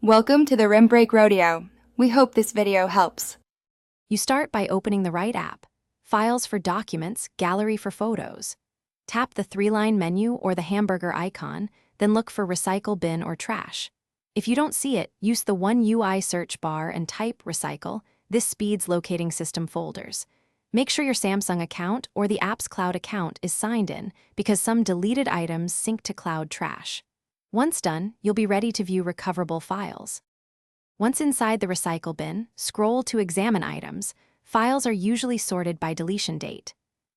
Welcome to the Rim Break Rodeo. We hope this video helps. You start by opening the right app. Files for documents, gallery for photos. Tap the three-line menu or the hamburger icon, then look for recycle bin or trash. If you don't see it, use the One UI search bar and type recycle. This speeds locating system folders. Make sure your Samsung account or the app's cloud account is signed in because some deleted items sync to cloud trash. Once done, you'll be ready to view recoverable files. Once inside the recycle bin, scroll to examine items. Files are usually sorted by deletion date.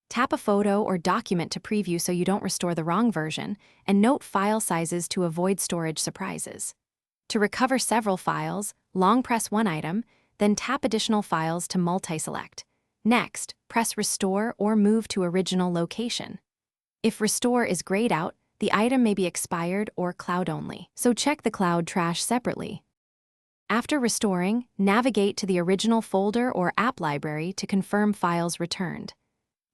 Tap a photo or document to preview so you don't restore the wrong version, and note file sizes to avoid storage surprises. To recover several files, long press one item, then tap additional files to multi-select. Next, press Restore or move to original location. If Restore is grayed out, the item may be expired or cloud only, so check the cloud trash separately. After restoring, navigate to the original folder or app library to confirm files returned.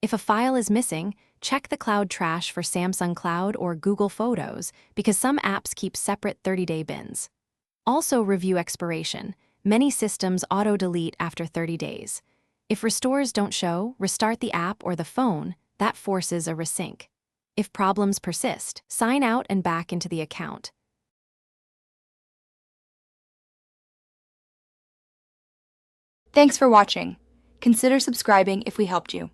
If a file is missing, check the cloud trash for Samsung Cloud or Google Photos because some apps keep separate 30-day bins. Also review expiration. Many systems auto-delete after 30 days. If restores don't show, restart the app or the phone. That forces a resync. If problems persist, sign out and back into the account. Thanks for watching. Consider subscribing if we helped you.